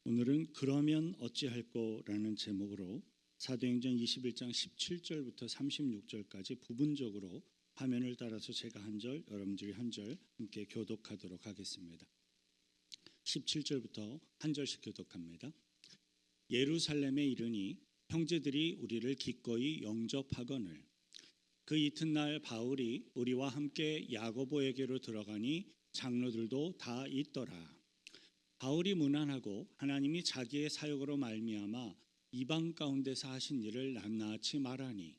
오늘은 그러면 어찌할꼬라는 제목으로 사도행전 21장 17절부터 36절까지 부분적으로 화면을 따라서 제가 한 절, 여러분들이 한 절 함께 교독하도록 하겠습니다. 17절부터 한 절씩 교독합니다. 예루살렘에 이르니 형제들이 우리를 기꺼이 영접하거늘 그 이튿날 바울이 우리와 함께 야고보에게로 들어가니 장로들도 다 있더라. 바울이 문안하고 하나님이 자기의 사역으로 말미암아 이방 가운데서 하신 일을 낱낱이 말하니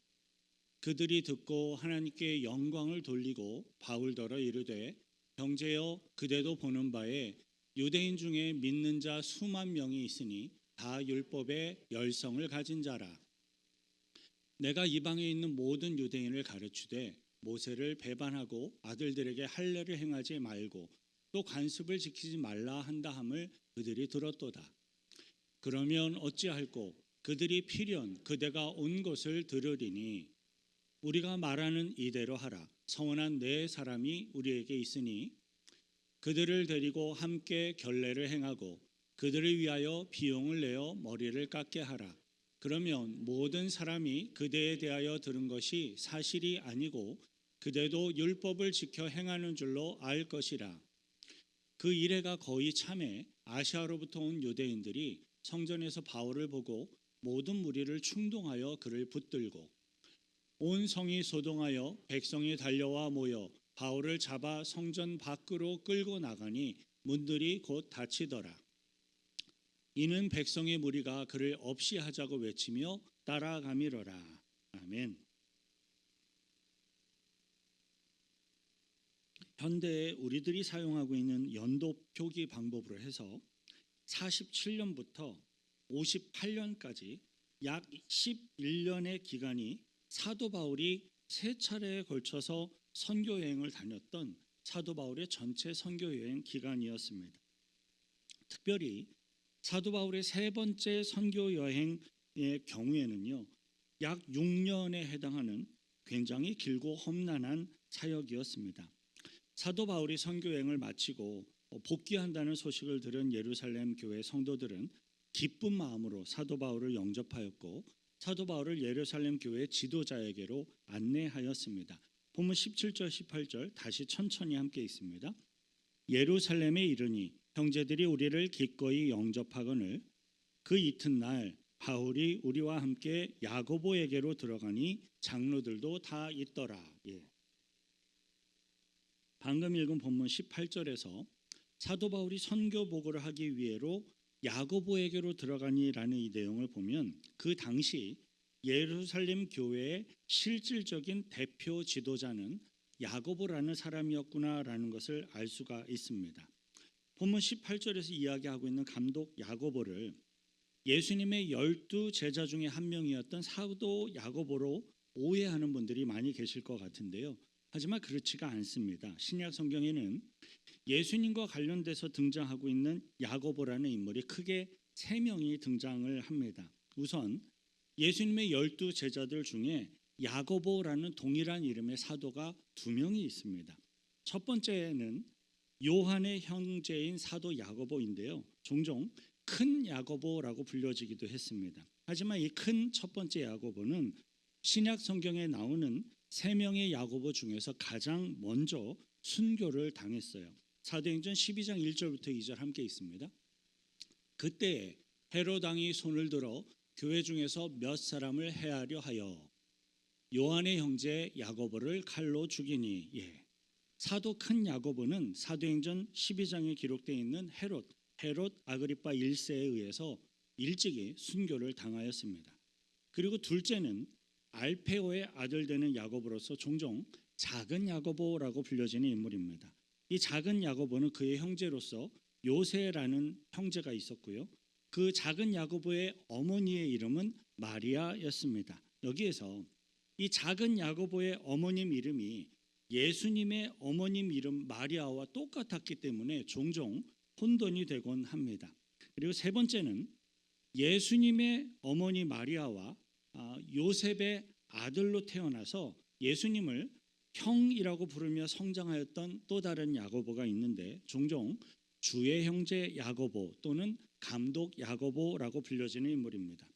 그들이 듣고 하나님께 영광을 돌리고 바울더러 이르되 형제여 그대도 보는 바에 유대인 중에 믿는 자 수만 명이 있으니 다 율법의 열성을 가진 자라. 내가 이방에 있는 모든 유대인을 가르치되 모세를 배반하고 아들들에게 할례를 행하지 말고 또 관습을 지키지 말라 한다 함을 그들이 들었도다. 그러면 어찌할꼬 그들이 필연 그대가 온 것을 들으리니 우리가 말하는 이대로 하라. 서원한 네 사람이 우리에게 있으니 그들을 데리고 함께 결례를 행하고 그들을 위하여 비용을 내어 머리를 깎게 하라. 그러면 모든 사람이 그대에 대하여 들은 것이 사실이 아니고 그대도 율법을 지켜 행하는 줄로 알 것이라. 그 이래가 거의 참에 아시아로부터 온 유대인들이 성전에서 바울을 보고 모든 무리를 충동하여 그를 붙들고 온 성이 소동하여 백성이 달려와 모여 바울을 잡아 성전 밖으로 끌고 나가니 문들이 곧 닫히더라. 이는 백성의 무리가 그를 없이 하자고 외치며 따라가미러라. 아멘. 현대에 우리들이 사용하고 있는 연도 표기 방법으로 해서 47년부터 58년까지 약 11년의 기간이 사도 바울이 세 차례에 걸쳐서 선교 여행을 다녔던 사도 바울의 전체 선교 여행 기간이었습니다. 특별히 사도 바울의 세 번째 선교 여행의 경우에는요, 약 6년에 해당하는 굉장히 길고 험난한 사역이었습니다. 사도 바울이 선교 여행을 마치고 복귀한다는 소식을 들은 예루살렘 교회 성도들은 기쁜 마음으로 사도 바울을 영접하였고 사도 바울을 예루살렘 교회 지도자에게로 안내하였습니다. 본문 17절 18절 다시 천천히 함께 있습니다. 예루살렘에 이르니 형제들이 우리를 기꺼이 영접하거늘 그 이튿날 바울이 우리와 함께 야고보에게로 들어가니 장로들도 다 있더라. 방금 읽은 본문 18절에서 사도 바울이 선교 보고를 하기 위해로 야고보에게로 들어가니라는 이 내용을 보면 그 당시 예루살렘 교회의 실질적인 대표 지도자는 야고보라는 사람이었구나라는 것을 알 수가 있습니다. 본문 18절에서 이야기하고 있는 감독 야고보를 예수님의 12 제자 중에 한 명이었던 사도 야고보로 오해하는 분들이 많이 계실 것 같은데요. 하지만 그렇지가 않습니다. 신약 성경에는 예수님과 관련돼서 등장하고 있는 야고보라는 인물이 크게 3명이 등장을 합니다. 우선 예수님의 12 제자들 중에 야고보라는 동일한 이름의 사도가 2명이 있습니다. 첫 번째는 요한의 형제인 사도 야고보인데요. 종종 큰 야고보라고 불려지기도 했습니다. 하지만 이 큰 첫 번째 야고보는 신약 성경에 나오는 3명의 야고보 중에서 가장 먼저 순교를 당했어요. 사도행전 12장 1절부터 2절 함께 있습니다. 그때 헤롯 왕이 손을 들어 교회 중에서 몇 사람을 해하려 하여 요한의 형제 야고보를 칼로 죽이니 사도 큰 야고보는 사도행전 12장에 기록되어 있는 헤롯 아그리파 1세에 의해서 일찍이 순교를 당하였습니다. 그리고 둘째는 알페오의 아들 되는 야고보로서 종종 작은 야고보라고 불려지는 인물입니다. 이 작은 야고보는 그의 형제로서 요세라는 형제가 있었고요. 그 작은 야고보의 어머니의 이름은 마리아였습니다. 여기에서 이 작은 야고보의 어머님 이름이 예수님의 어머님 이름 마리아와 똑같았기 때문에 종종 혼돈이 되곤 합니다. 그리고 세 번째는 예수님의 어머니 마리아와 요셉의 아들로 태어나서 예수님을 형이라고 부르며 성장하였던 또 다른 야고보가 있는데 종종 주의 형제 야고보 또는 감독 야고보라고 불려지는 인물입니다.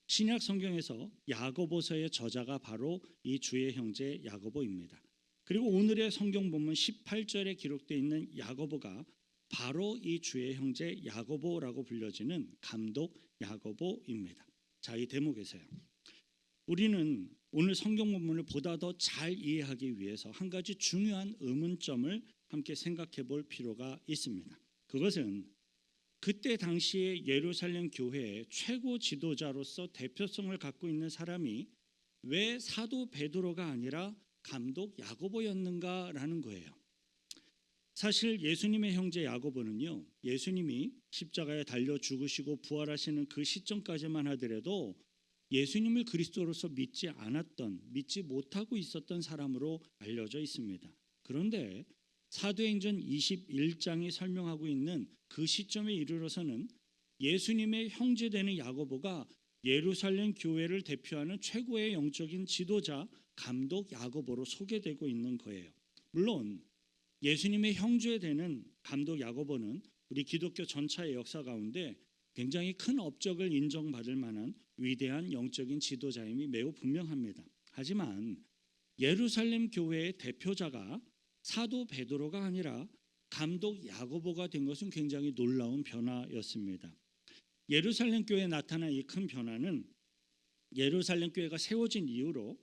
신약 성경에서 야고보서의 저자가 바로 이 주의 형제 야고보입니다. 그리고 오늘의 성경 본문 18절에 기록되어 있는 야고보가 바로 이 주의 형제 야고보라고 불려지는 감독 야고보입니다. 자, 이 대목에서요. 우리는 오늘 성경 본문을 보다 더 잘 이해하기 위해서 한 가지 중요한 의문점을 함께 생각해 볼 필요가 있습니다. 그것은 그때 당시에 예루살렘 교회의 최고 지도자로서 대표성을 갖고 있는 사람이 왜 사도 베드로가 아니라 감독 야고보였는가라는 거예요. 사실 예수님의 형제 야고보는요, 예수님이 십자가에 달려 죽으시고 부활하시는 그 시점까지만 하더라도 예수님을 그리스도로서 믿지 않았던, 믿지 못하고 있었던 사람으로 알려져 있습니다. 그런데 사도행전 21장이 설명하고 있는 그 시점에 이르러서는 예수님의 형제되는 야고보가 예루살렘 교회를 대표하는 최고의 영적인 지도자 감독 야고보로 소개되고 있는 거예요. 물론 예수님의 형제되는 감독 야고보는 우리 기독교 전체의 역사 가운데 굉장히 큰 업적을 인정받을 만한 위대한 영적인 지도자임이 매우 분명합니다. 하지만 예루살렘 교회의 대표자가 사도 베드로가 아니라 감독 야고보가 된 것은 굉장히 놀라운 변화였습니다. 예루살렘 교회에 나타난 이 큰 변화는 예루살렘 교회가 세워진 이후로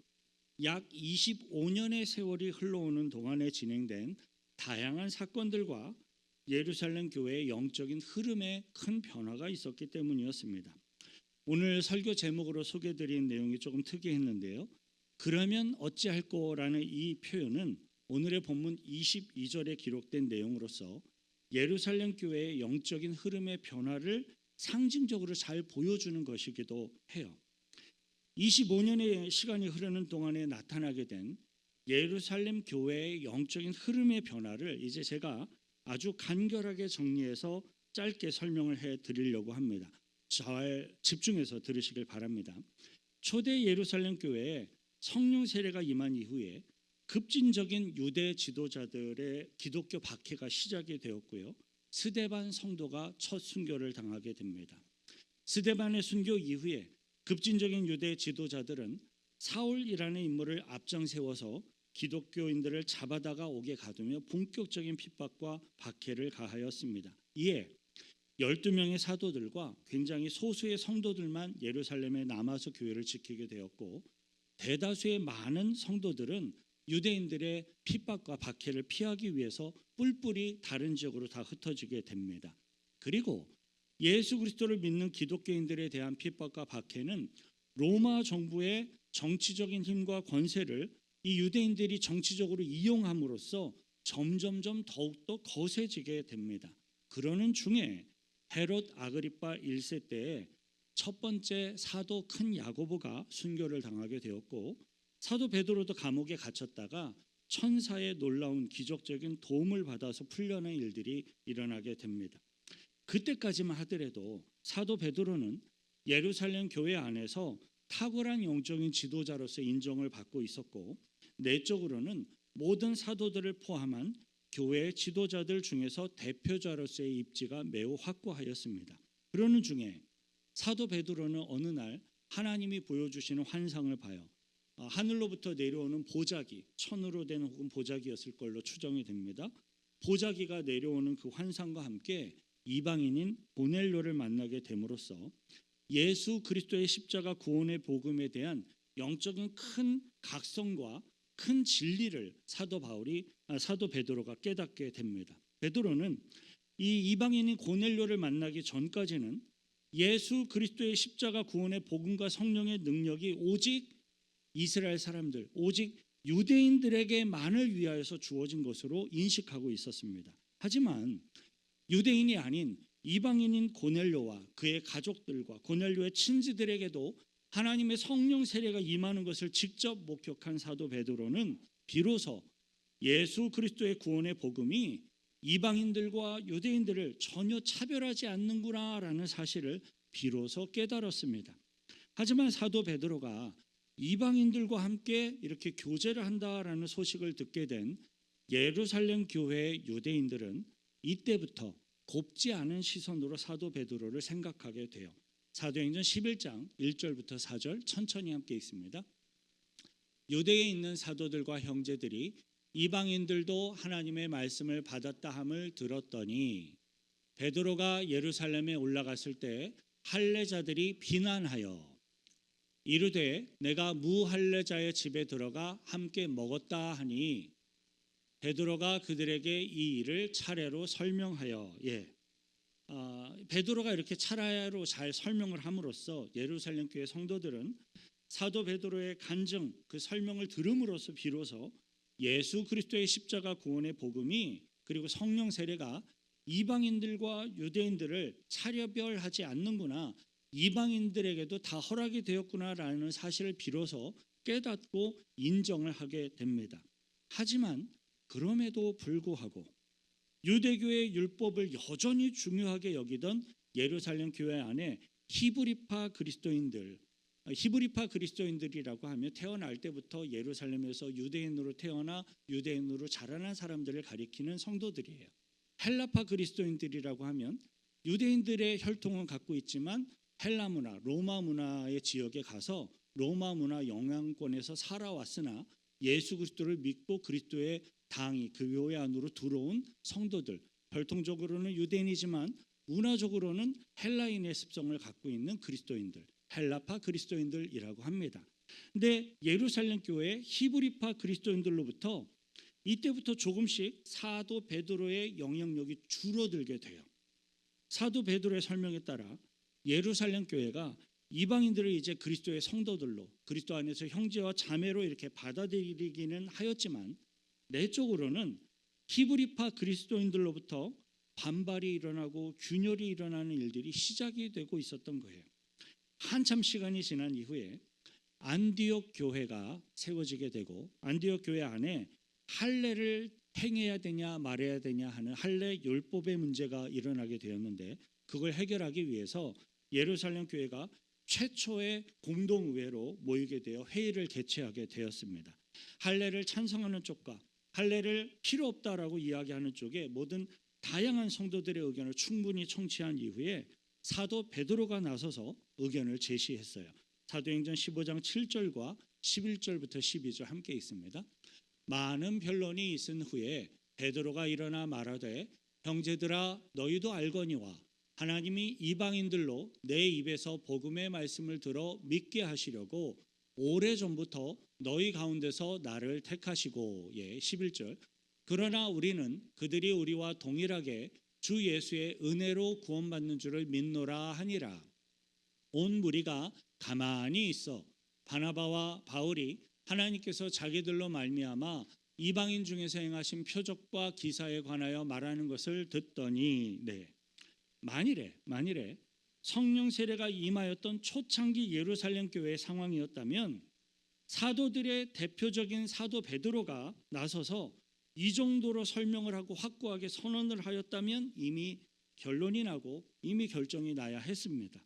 약 25년의 세월이 흘러오는 동안에 진행된 다양한 사건들과 예루살렘 교회의 영적인 흐름에 큰 변화가 있었기 때문이었습니다. 오늘 설교 제목으로 소개드린 내용이 조금 특이했는데요. 그러면 어찌할꼬라는 이 표현은 오늘의 본문 22절에 기록된 내용으로서 예루살렘 교회의 영적인 흐름의 변화를 상징적으로 잘 보여주는 것이기도 해요. 25년의 시간이 흐르는 동안에 나타나게 된 예루살렘 교회의 영적인 흐름의 변화를 이제 제가 아주 간결하게 정리해서 짧게 설명을 해 드리려고 합니다. 잘 집중해서 들으시길 바랍니다. 초대 예루살렘 교회에 성령 세례가 임한 이후에 급진적인 유대 지도자들의 기독교 박해가 시작이 되었고요. 스데반 성도가 첫 순교를 당하게 됩니다. 스데반의 순교 이후에 급진적인 유대 지도자들은 사울이라는 인물을 앞장 세워서 기독교인들을 잡아다가 옥에 가두며 본격적인 핍박과 박해를 가하였습니다. 이에 12명의 사도들과 굉장히 소수의 성도들만 예루살렘에 남아서 교회를 지키게 되었고, 대다수의 많은 성도들은 유대인들의 핍박과 박해를 피하기 위해서 뿔뿔이 다른 지역으로 다 흩어지게 됩니다. 그리고 예수 그리스도를 믿는 기독교인들에 대한 핍박과 박해는 로마 정부의 정치적인 힘과 권세를 이 유대인들이 정치적으로 이용함으로써 점점점 더욱더 거세지게 됩니다. 그러는 중에 헤롯 아그리파 1세 때에 첫 번째 사도 큰 야고보가 순교를 당하게 되었고, 사도 베드로도 감옥에 갇혔다가 천사의 놀라운 기적적인 도움을 받아서 풀려난 일들이 일어나게 됩니다. 그때까지만 하더라도 사도 베드로는 예루살렘 교회 안에서 탁월한 영적인 지도자로서 인정을 받고 있었고, 내적으로는 모든 사도들을 포함한 교회의 지도자들 중에서 대표자로서의 입지가 매우 확고하였습니다. 그러는 중에 사도 베드로는 어느 날 하나님이 보여주시는 환상을 봐요. 하늘로부터 내려오는 보자기, 천으로 된 혹은 보자기였을 걸로 추정이 됩니다. 보자기가 내려오는 그 환상과 함께 이방인인 고넬료를 만나게 됨으로써 예수 그리스도의 십자가 구원의 복음에 대한 영적인 큰 각성과 큰 진리를 사도 베드로가 깨닫게 됩니다. 베드로는 이 이방인인 고넬료를 만나기 전까지는 예수 그리스도의 십자가 구원의 복음과 성령의 능력이 오직 이스라엘 사람들, 오직 유대인들에게만을 위하여서 주어진 것으로 인식하고 있었습니다. 하지만 유대인이 아닌 이방인인 고넬료와 그의 가족들과 고넬료의 친지들에게도 하나님의 성령 세례가 임하는 것을 직접 목격한 사도 베드로는 비로소 예수 그리스도의 구원의 복음이 이방인들과 유대인들을 전혀 차별하지 않는구나라는 사실을 비로소 깨달았습니다. 하지만 사도 베드로가 이방인들과 함께 이렇게 교제를 한다라는 소식을 듣게 된 예루살렘 교회의 유대인들은 이때부터 곱지 않은 시선으로 사도 베드로를 생각하게 돼요. 사도행전 11장 1절부터 4절 천천히 함께 읽습니다. 유대에 있는 사도들과 형제들이 이방인들도 하나님의 말씀을 받았다 함을 들었더니 베드로가 예루살렘에 올라갔을 때 할례자들이 비난하여 이르되 내가 무할례자의 집에 들어가 함께 먹었다 하니 베드로가 그들에게 이 일을 차례로 설명하여 베드로가 이렇게 차례로 잘 설명을 함으로써 예루살렘 교회 성도들은 사도 베드로의 간증 그 설명을 들음으로써 비로소 예수 그리스도의 십자가 구원의 복음이 그리고 성령 세례가 이방인들과 유대인들을 차별하지 않는구나, 이방인들에게도 다 허락이 되었구나라는 사실을 비로소 깨닫고 인정을 하게 됩니다. 하지만 그럼에도 불구하고 유대교의 율법을 여전히 중요하게 여기던 예루살렘 교회 안에 히브리파 그리스도인들이라고 하면 태어날 때부터 예루살렘에서 유대인으로 태어나 유대인으로 자라난 사람들을 가리키는 성도들이에요. 헬라파 그리스도인들이라고 하면 유대인들의 혈통은 갖고 있지만 헬라 문화, 로마 문화의 지역에 가서 로마 문화 영향권에서 살아왔으나 예수 그리스도를 믿고 그리스도의 당이 그 교회 안으로 들어온 성도들, 혈통적으로는 유대인이지만 문화적으로는 헬라인의 습성을 갖고 있는 그리스도인들, 헬라파 그리스도인들이라고 합니다. 근데 예루살렘 교회 히브리파 그리스도인들로부터 이때부터 조금씩 사도 베드로의 영향력이 줄어들게 돼요. 사도 베드로의 설명에 따라 예루살렘 교회가 이방인들을 이제 그리스도의 성도들로, 그리스도 안에서 형제와 자매로 이렇게 받아들이기는 하였지만 내적으로는 히브리파 그리스도인들로부터 반발이 일어나고 균열이 일어나는 일들이 시작이 되고 있었던 거예요. 한참 시간이 지난 이후에 안디옥 교회가 세워지게 되고 안디옥 교회 안에 할례를 행해야 되냐 말해야 되냐 하는 할례 율법의 문제가 일어나게 되었는데 그걸 해결하기 위해서 예루살렘 교회가 최초의 공동의회로 모이게 되어 회의를 개최하게 되었습니다. 할례를 찬성하는 쪽과 할례를 필요 없다라고 이야기하는 쪽에 모든 다양한 성도들의 의견을 충분히 청취한 이후에 사도 베드로가 나서서 의견을 제시했어요. 사도행전 15장 7절과 11절부터 12절 함께 있습니다. 많은 변론이 있은 후에 베드로가 일어나 말하되 형제들아 너희도 알거니와 하나님이 이방인들로 내 입에서 복음의 말씀을 들어 믿게 하시려고 오래전부터 너희 가운데서 나를 택하시고 11절 그러나 우리는 그들이 우리와 동일하게 주 예수의 은혜로 구원받는 줄을 믿노라 하니라. 온 무리가 가만히 있어 바나바와 바울이 하나님께서 자기들로 말미암아 이방인 중에서 행하신 표적과 기사에 관하여 말하는 것을 듣더니 만일에 성령 세례가 임하였던 초창기 예루살렘 교회의 상황이었다면 사도들의 대표적인 사도 베드로가 나서서 이 정도로 설명을 하고 확고하게 선언을 하였다면 이미 결론이 나고 이미 결정이 나야 했습니다.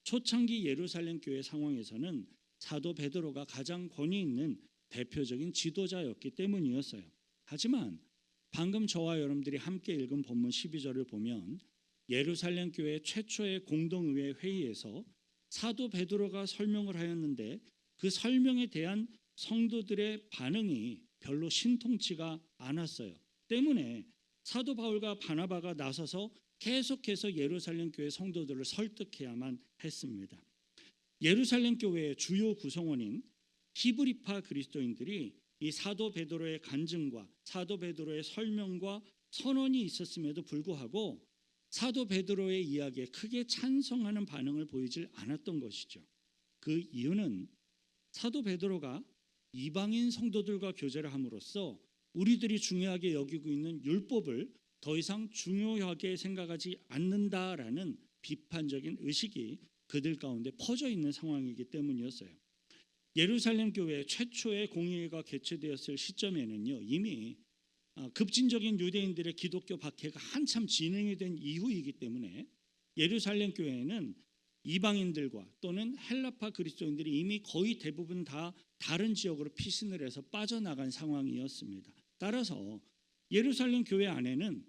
초창기 예루살렘 교회 상황에서는 사도 베드로가 가장 권위 있는 대표적인 지도자였기 때문이었어요. 하지만 방금 저와 여러분들이 함께 읽은 본문 12절을 보면 예루살렘 교회 최초의 공동의회 회의에서 사도 베드로가 설명을 하였는데 그 설명에 대한 성도들의 반응이 별로 신통치가 않았어요. 때문에 사도 바울과 바나바가 나서서 계속해서 예루살렘 교회 성도들을 설득해야만 했습니다. 예루살렘 교회의 주요 구성원인 히브리파 그리스도인들이 이 사도 베드로의 간증과 사도 베드로의 설명과 선언이 있었음에도 불구하고 사도 베드로의 이야기에 크게 찬성하는 반응을 보이질 않았던 것이죠. 그 이유는 사도 베드로가 이방인 성도들과 교제를 함으로써 우리들이 중요하게 여기고 있는 율법을 더 이상 중요하게 생각하지 않는다라는 비판적인 의식이 그들 가운데 퍼져 있는 상황이기 때문이었어요. 예루살렘 교회 최초의 공의회가 개최되었을 시점에는요 이미 급진적인 유대인들의 기독교 박해가 한참 진행이 된 이후이기 때문에 예루살렘 교회에는 이방인들과 또는 헬라파 그리스도인들이 이미 거의 대부분 다 다른 지역으로 피신을 해서 빠져나간 상황이었습니다. 따라서 예루살렘 교회 안에는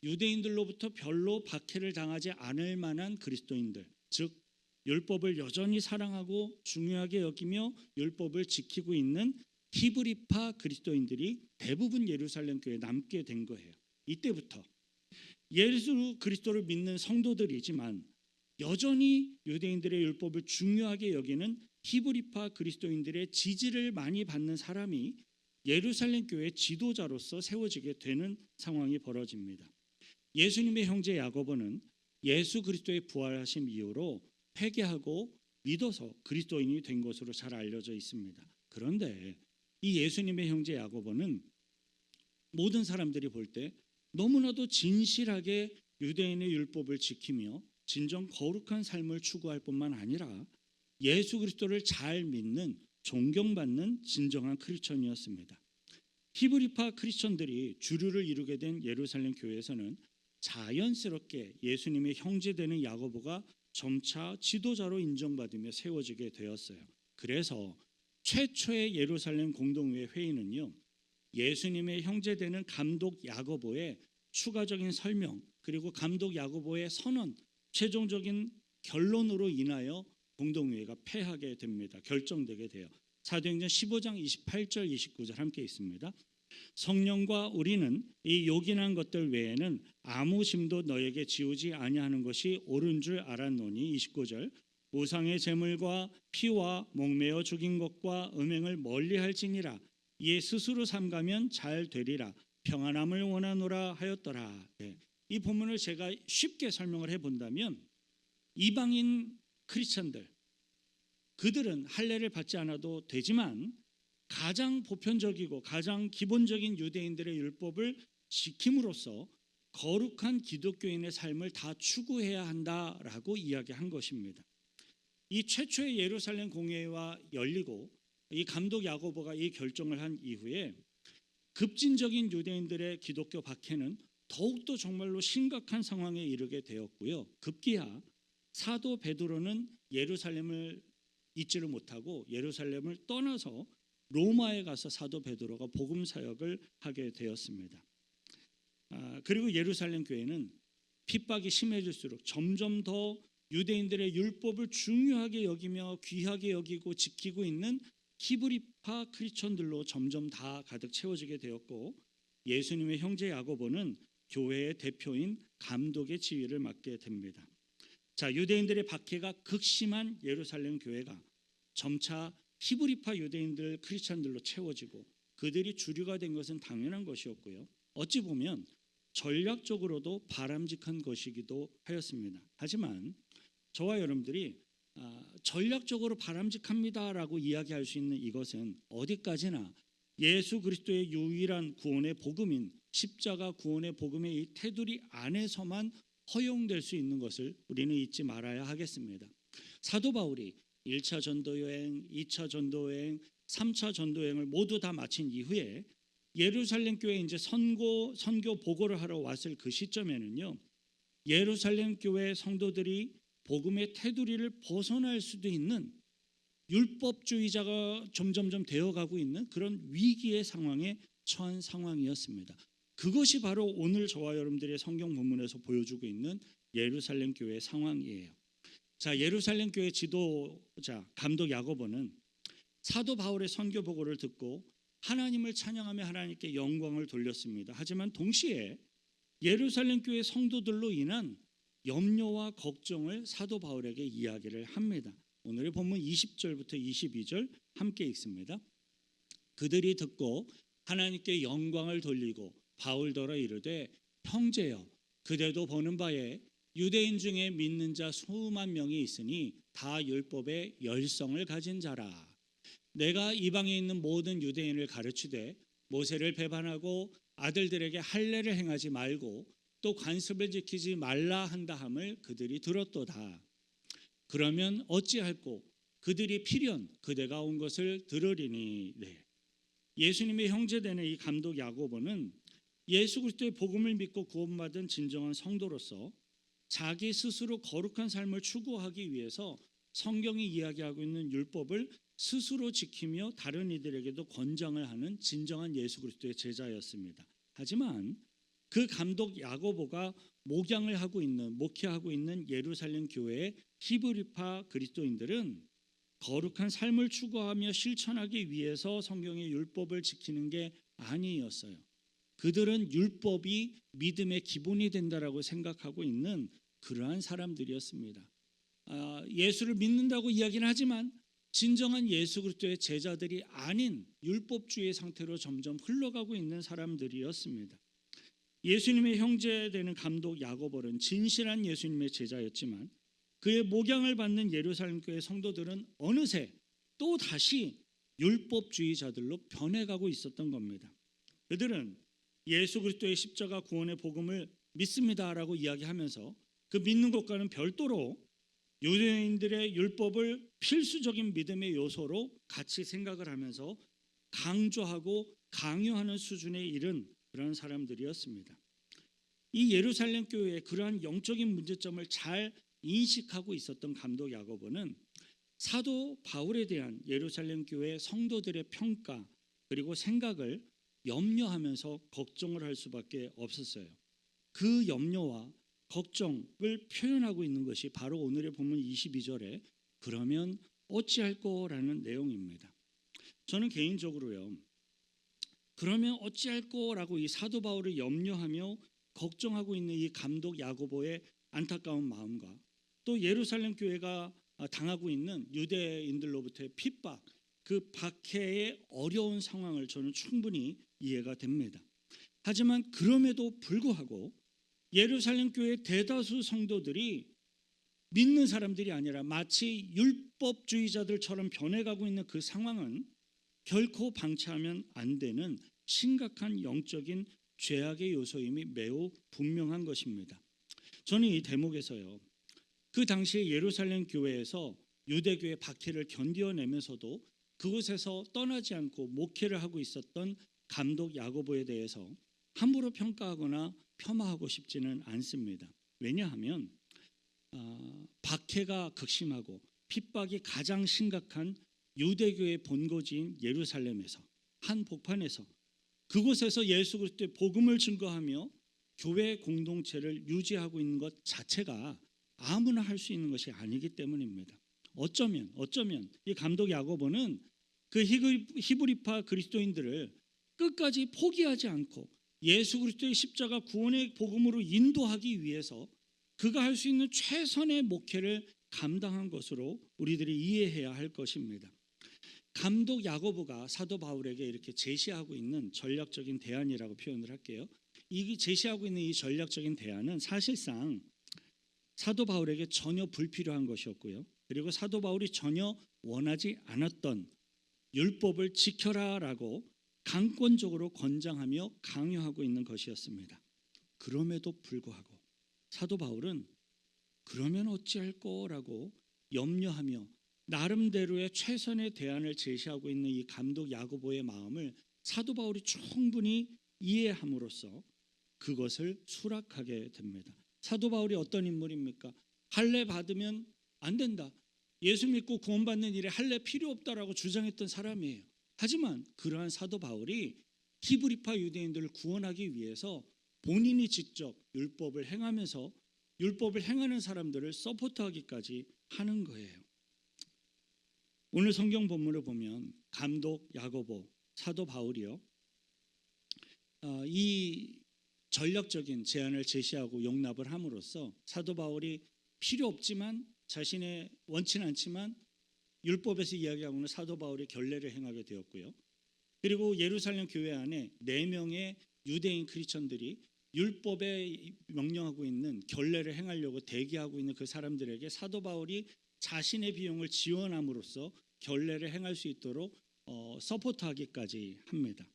유대인들로부터 별로 박해를 당하지 않을 만한 그리스도인들, 즉 율법을 여전히 사랑하고 중요하게 여기며 율법을 지키고 있는 히브리파 그리스도인들이 대부분 예루살렘 교회에 남게 된 거예요. 이때부터 예수 그리스도를 믿는 성도들이지만 여전히 유대인들의 율법을 중요하게 여기는 히브리파 그리스도인들의 지지를 많이 받는 사람이 예루살렘 교회의 지도자로서 세워지게 되는 상황이 벌어집니다. 예수님의 형제 야고보는 예수 그리스도의 부활하심 이후로 회개하고 믿어서 그리스도인이 된 것으로 잘 알려져 있습니다. 그런데 이 예수님의 형제 야고보는 모든 사람들이 볼 때 너무나도 진실하게 유대인의 율법을 지키며 진정 거룩한 삶을 추구할 뿐만 아니라 예수 그리스도를 잘 믿는 존경받는 진정한 크리스천이었습니다. 히브리파 크리스천들이 주류를 이루게 된 예루살렘 교회에서는 자연스럽게 예수님의 형제되는 야고보가 점차 지도자로 인정받으며 세워지게 되었어요. 그래서 최초의 예루살렘 공동회 회의는요, 예수님의 형제되는 감독 야고보의 추가적인 설명 그리고 감독 야고보의 선언, 최종적인 결론으로 인하여 공동회가 폐하게 됩니다. 결정되게 돼요. 사도행전 15장 28절 29절 함께 있습니다. 성령과 우리는 이 요긴한 것들 외에는 아무 짐도 너에게 지우지 아니하는 것이 옳은 줄 알았노니 29절 우상의 제물과 피와 목매어 죽인 것과 음행을 멀리할지니라 이에 스스로 삼가면 잘 되리라 평안함을 원하노라 하였더라. 이 본문을 제가 쉽게 설명을 해본다면 이방인 크리스천들 그들은 할례를 받지 않아도 되지만 가장 보편적이고 가장 기본적인 유대인들의 율법을 지킴으로써 거룩한 기독교인의 삶을 다 추구해야 한다라고 이야기한 것입니다. 이 최초의 예루살렘 공회가 열리고 이 감독 야고보가 이 결정을 한 이후에 급진적인 유대인들의 기독교 박해는 더욱더 정말로 심각한 상황에 이르게 되었고요. 급기야 사도 베드로는 예루살렘을 잊지를 못하고 예루살렘을 떠나서 로마에 가서 사도 베드로가 복음 사역을 하게 되었습니다. 그리고 예루살렘 교회는 핍박이 심해질수록 점점 더 유대인들의 율법을 중요하게 여기며 귀하게 여기고 지키고 있는 히브리파 크리스천들로 점점 다 가득 채워지게 되었고 예수님의 형제 야고보는 교회의 대표인 감독의 지위를 맡게 됩니다. 자, 유대인들의 박해가 극심한 예루살렘 교회가 점차 히브리파 유대인들 크리스천들로 채워지고 그들이 주류가 된 것은 당연한 것이었고요. 어찌 보면 전략적으로도 바람직한 것이기도 하였습니다. 하지만 저와 여러분들이 전략적으로 바람직합니다라고 이야기할 수 있는 이것은 어디까지나 예수 그리스도의 유일한 구원의 복음인 십자가 구원의 복음의 이 테두리 안에서만 허용될 수 있는 것을 우리는 잊지 말아야 하겠습니다. 사도 바울이 1차 전도여행, 2차 전도여행, 3차 전도여행을 모두 다 마친 이후에 예루살렘 교회에 이제 선교 보고를 하러 왔을 그 시점에는요. 예루살렘 교회 성도들이 복음의 테두리를 벗어날 수도 있는 율법주의자가 점점점 되어가고 있는 그런 위기의 상황에 처한 상황이었습니다. 그것이 바로 오늘 저와 여러분들의 성경 본문에서 보여주고 있는 예루살렘 교회의 상황이에요. 자, 예루살렘 교회 지도자 감독 야고보는 사도 바울의 선교 보고를 듣고 하나님을 찬양하며 하나님께 영광을 돌렸습니다. 하지만 동시에 예루살렘 교회 성도들로 인한 염려와 걱정을 사도 바울에게 이야기를 합니다. 오늘의 본문 20절부터 22절 함께 읽습니다. 그들이 듣고 하나님께 영광을 돌리고 바울더러 이르되 형제여 그대도 보는 바에 유대인 중에 믿는 자 수만 명이 있으니 다 율법의 열성을 가진 자라. 내가 이방에 있는 모든 유대인을 가르치되 모세를 배반하고 아들들에게 할례를 행하지 말고 또 관습을 지키지 말라 한다 함을 그들이 들었도다. 그러면 어찌할꼬 그들이 필연 그대가 온 것을 들으리니. 예수님의 형제되는 이 감독 야고보는 예수 그리스도의 복음을 믿고 구원받은 진정한 성도로서 자기 스스로 거룩한 삶을 추구하기 위해서 성경이 이야기하고 있는 율법을 스스로 지키며 다른 이들에게도 권장을 하는 진정한 예수 그리스도의 제자였습니다. 하지만 그 감독 야고보가 목회하고 있는 예루살렘 교회의 히브리파 그리스도인들은 거룩한 삶을 추구하며 실천하기 위해서 성경의 율법을 지키는 게 아니었어요. 그들은 율법이 믿음의 기본이 된다라고 생각하고 있는 그러한 사람들이었습니다. 예수를 믿는다고 이야기는 하지만 진정한 예수 그리스도의 제자들이 아닌 율법주의 상태로 점점 흘러가고 있는 사람들이었습니다. 예수님의 형제되는 감독 야고보는 진실한 예수님의 제자였지만 그의 목양을 받는 예루살렘 교회 성도들은 어느새 또 다시 율법주의자들로 변해가고 있었던 겁니다. 그들은 예수 그리스도의 십자가 구원의 복음을 믿습니다라고 이야기하면서 그 믿는 것과는 별도로 유대인들의 율법을 필수적인 믿음의 요소로 같이 생각을 하면서 강조하고 강요하는 수준에 이른 그런 사람들이었습니다. 이 예루살렘 교회의 그러한 영적인 문제점을 잘 인식하고 있었던 감독 야고보는 사도 바울에 대한 예루살렘 교회 성도들의 평가 그리고 생각을 염려하면서 걱정을 할 수밖에 없었어요. 그 염려와 걱정을 표현하고 있는 것이 바로 오늘의 본문 22절에 그러면 어찌할꼬라는 내용입니다. 저는 개인적으로요. 그러면 어찌할꼬라고 이 사도 바울을 염려하며 걱정하고 있는 이 감독 야고보의 안타까운 마음과 또 예루살렘 교회가 당하고 있는 유대인들로부터의 핍박, 그 박해의 어려운 상황을 저는 충분히 이해가 됩니다. 하지만 그럼에도 불구하고 예루살렘 교회 대다수 성도들이 믿는 사람들이 아니라 마치 율법주의자들처럼 변해가고 있는 그 상황은 결코 방치하면 안 되는 심각한 영적인 죄악의 요소임이 매우 분명한 것입니다. 저는 이 대목에서요. 그 당시에 예루살렘 교회에서 유대교의 박해를 견뎌내면서도 그곳에서 떠나지 않고 목회를 하고 있었던 감독 야고보에 대해서 함부로 평가하거나 폄하하고 싶지는 않습니다. 왜냐하면 박해가 극심하고 핍박이 가장 심각한 유대교의 본거지인 예루살렘에서 한 복판에서 그곳에서 예수 그리스도의 복음을 증거하며 교회 공동체를 유지하고 있는 것 자체가 아무나 할 수 있는 것이 아니기 때문입니다. 어쩌면 이 감독 야고보는 그 히브리파 그리스도인들을 끝까지 포기하지 않고 예수 그리스도의 십자가 구원의 복음으로 인도하기 위해서 그가 할 수 있는 최선의 목회를 감당한 것으로 우리들이 이해해야 할 것입니다. 감독 야고보가 사도 바울에게 이렇게 제시하고 있는 전략적인 대안이라고 표현을 할게요. 이 제시하고 있는 이 전략적인 대안은 사실상 사도 바울에게 전혀 불필요한 것이었고요. 그리고 사도 바울이 전혀 원하지 않았던 율법을 지켜라라고 강권적으로 권장하며 강요하고 있는 것이었습니다. 그럼에도 불구하고 사도 바울은 그러면 어찌할꼬라고 염려하며 나름대로의 최선의 대안을 제시하고 있는 이 감독 야고보의 마음을 사도 바울이 충분히 이해함으로써 그것을 수락하게 됩니다. 사도 바울이 어떤 인물입니까? 할례 받으면 안 된다. 예수 믿고 구원받는 일에 할례 필요 없다라고 주장했던 사람이에요. 하지만 그러한 사도 바울이 히브리파 유대인들을 구원하기 위해서 본인이 직접 율법을 행하면서 율법을 행하는 사람들을 서포트하기까지 하는 거예요. 오늘 성경 본문을 보면 감독 야고보, 사도 바울이요. 이 전략적인 제안을 제시하고 용납을 함으로써 사도 바울이 필요 없지만 자신의 원치는 않지만 율법에서 이야기하고는 사도 바울이 결례를 행하게 되었고요. 그리고 예루살렘 교회 안에 4명의 유대인 크리스천들이 율법에 명령하고 있는 결례를 행하려고 대기하고 있는 그 사람들에게 사도 바울이 자신의 비용을 지원함으로써 결례를 행할 수 있도록 서포트하기까지 합니다.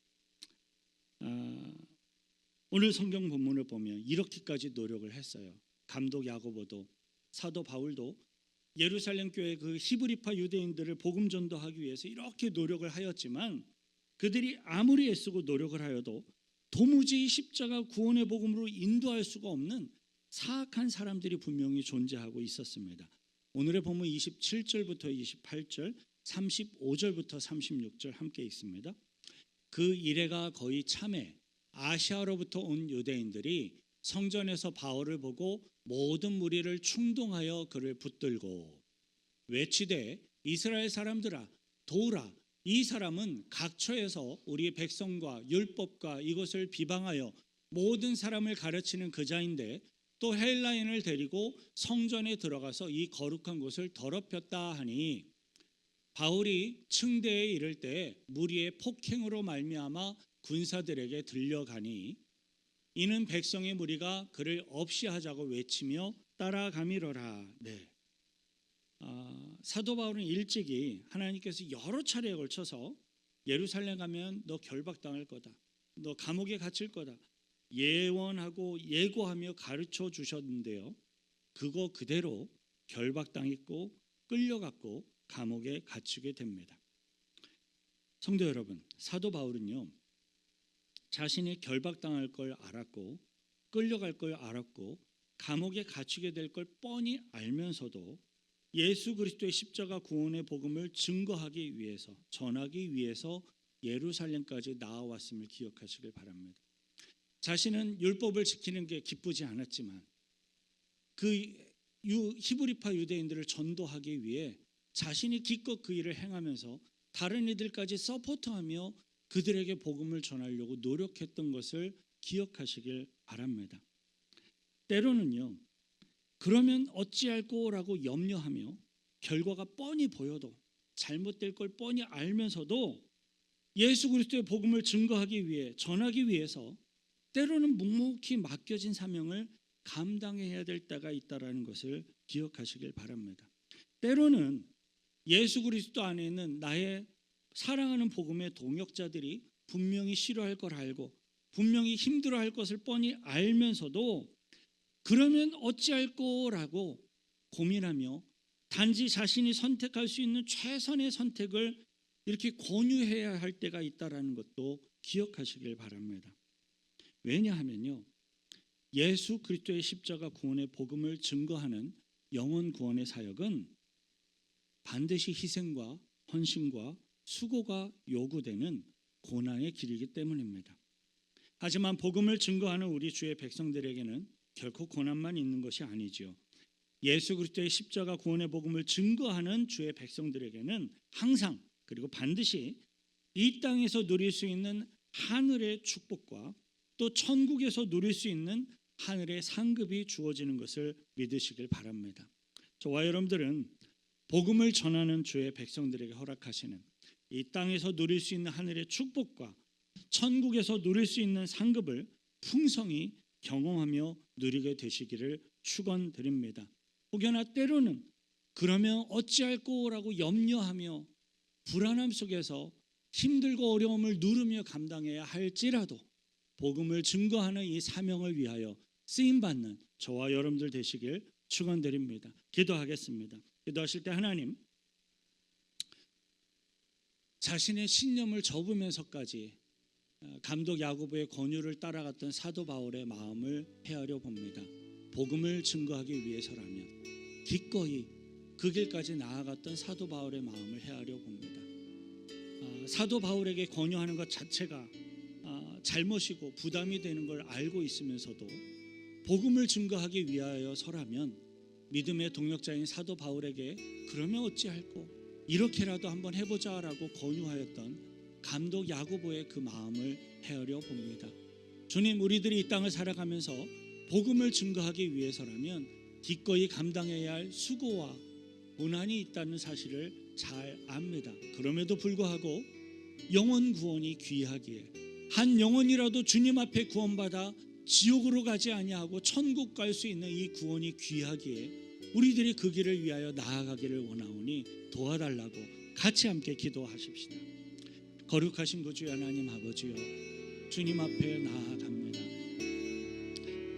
오늘 성경 본문을 보면 이렇게까지 노력을 했어요. 감독 야고보도 사도 바울도 예루살렘 교회 그 히브리파 유대인들을 복음 전도하기 위해서 이렇게 노력을 하였지만 그들이 아무리 애쓰고 노력을 하여도 도무지 십자가 구원의 복음으로 인도할 수가 없는 사악한 사람들이 분명히 존재하고 있었습니다. 오늘의 본문 27절부터 28절, 35절부터 36절 함께 있습니다. 그 이래가 거의 참에 아시아로부터 온 유대인들이 성전에서 바울을 보고 모든 무리를 충동하여 그를 붙들고 외치되 이스라엘 사람들아 도우라, 이 사람은 각처에서 우리 백성과 율법과 이것을 비방하여 모든 사람을 가르치는 그자인데 또 헬라인을 데리고 성전에 들어가서 이 거룩한 곳을 더럽혔다 하니, 바울이 층대에 이를 때 무리의 폭행으로 말미암아 군사들에게 들려가니 이는 백성의 무리가 그를 없이 하자고 외치며 따라가미러라. 네. 사도 바울은 일찍이 하나님께서 여러 차례에 걸쳐서 예루살렘 가면 너 결박당할 거다, 너 감옥에 갇힐 거다 예언하고 예고하며 가르쳐 주셨는데요, 그거 그대로 결박당했고 끌려갔고 감옥에 갇히게 됩니다. 성도 여러분, 사도 바울은요 자신이 결박당할 걸 알았고 끌려갈 걸 알았고 감옥에 갇히게 될 걸 뻔히 알면서도 예수 그리스도의 십자가 구원의 복음을 증거하기 위해서, 전하기 위해서 예루살렘까지 나아왔음을 기억하시길 바랍니다. 자신은 율법을 지키는 게 기쁘지 않았지만 그 히브리파 유대인들을 전도하기 위해 자신이 기껏 그 일을 행하면서 다른 이들까지 서포트하며 그들에게 복음을 전하려고 노력했던 것을 기억하시길 바랍니다. 때로는요, 그러면 어찌할꼬라고 염려하며 결과가 뻔히 보여도 잘못될 걸 뻔히 알면서도 예수 그리스도의 복음을 증거하기 위해, 전하기 위해서 때로는 묵묵히 맡겨진 사명을 감당해야 될 때가 있다라는 것을 기억하시길 바랍니다. 때로는 예수 그리스도 안에 있는 나의 사랑하는 복음의 동역자들이 분명히 싫어할 걸 알고 분명히 힘들어할 것을 뻔히 알면서도 그러면 어찌할 거라고 고민하며 단지 자신이 선택할 수 있는 최선의 선택을 이렇게 권유해야 할 때가 있다라는 것도 기억하시길 바랍니다. 왜냐하면요, 예수 그리스도의 십자가 구원의 복음을 증거하는 영혼 구원의 사역은 반드시 희생과 헌신과 수고가 요구되는 고난의 길이기 때문입니다. 하지만 복음을 증거하는 우리 주의 백성들에게는 결코 고난만 있는 것이 아니지요. 예수 그리스도의 십자가 구원의 복음을 증거하는 주의 백성들에게는 항상 그리고 반드시 이 땅에서 누릴 수 있는 하늘의 축복과 또 천국에서 누릴 수 있는 하늘의 상급이 주어지는 것을 믿으시길 바랍니다. 저와 여러분들은 복음을 전하는 주의 백성들에게 허락하시는 이 땅에서 누릴 수 있는 하늘의 축복과 천국에서 누릴 수 있는 상급을 풍성히 경험하며 누리게 되시기를 축원드립니다. 혹여나 때로는 그러면 어찌할 거라고 염려하며 불안함 속에서 힘들고 어려움을 누르며 감당해야 할지라도 복음을 증거하는 이 사명을 위하여 쓰임받는 저와 여러분들 되시길 축원드립니다. 기도하겠습니다. 기도하실 때 하나님, 자신의 신념을 접으면서까지 감독 야고보의 권유를 따라갔던 사도 바울의 마음을 헤아려 봅니다. 복음을 증거하기 위해서라면 기꺼이 그 길까지 나아갔던 사도 바울의 마음을 헤아려 봅니다. 사도 바울에게 권유하는 것 자체가 잘못이고 부담이 되는 걸 알고 있으면서도 복음을 증거하기 위하여서라면 믿음의 동역자인 사도 바울에게 그러면 어찌할꼬 이렇게라도 한번 해보자라고 권유하였던 감독 야고보의 그 마음을 헤아려 봅니다. 주님, 우리들이 이 땅을 살아가면서 복음을 증거하기 위해서라면 기꺼이 감당해야 할 수고와 고난이 있다는 사실을 잘 압니다. 그럼에도 불구하고 영혼 구원이 귀하기에 한 영혼이라도 주님 앞에 구원받아 지옥으로 가지 아니하고 천국 갈 수 있는 이 구원이 귀하기에 우리들이 그 길을 위하여 나아가기를 원하오니 도와달라고 같이 함께 기도하십시다. 거룩하신 구주 하나님 아버지요, 주님 앞에 나아갑니다.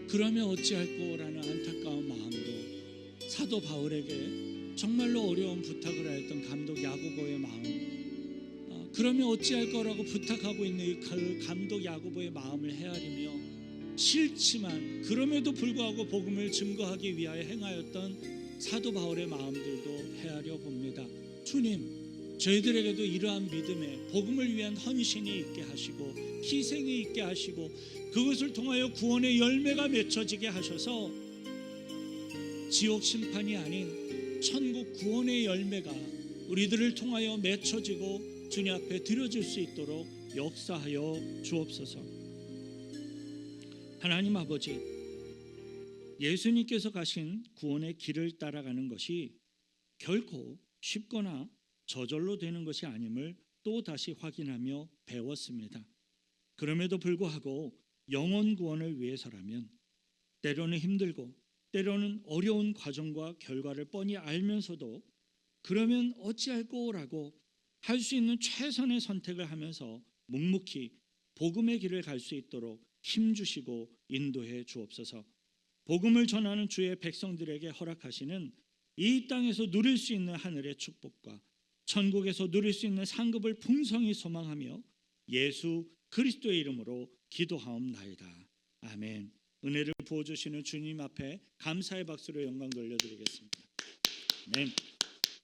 그러면 어찌할꼬라는 안타까운 마음으로 사도 바울에게 정말로 어려운 부탁을 하였던 감독 야고보의 마음, 그러면 어찌할 거라고 부탁하고 있는 이 감독 야고보의 마음을 헤아리며 싫지만 그럼에도 불구하고 복음을 증거하기 위하여 행하였던 사도 바울의 마음들도 헤아려 봅니다. 주님, 저희들에게도 이러한 믿음에 복음을 위한 헌신이 있게 하시고 희생이 있게 하시고 그것을 통하여 구원의 열매가 맺혀지게 하셔서 지옥 심판이 아닌 천국 구원의 열매가 우리들을 통하여 맺혀지고 주님 앞에 드려질 수 있도록 역사하여 주옵소서. 하나님 아버지, 예수님께서 가신 구원의 길을 따라가는 것이 결코 쉽거나 저절로 되는 것이 아님을 또 다시 확인하며 배웠습니다. 그럼에도 불구하고 영혼 구원을 위해서라면 때로는 힘들고 때로는 어려운 과정과 결과를 뻔히 알면서도 그러면 어찌할꼬라고 할 수 있는 최선의 선택을 하면서 묵묵히 복음의 길을 갈 수 있도록 힘주시고 인도해 주옵소서. 복음을 전하는 주의 백성들에게 허락하시는 이 땅에서 누릴 수 있는 하늘의 축복과 천국에서 누릴 수 있는 상급을 풍성히 소망하며 예수 그리스도의 이름으로 기도하옵나이다. 아멘. 은혜를 부어주시는 주님 앞에 감사의 박수로 영광 돌려드리겠습니다. 아멘.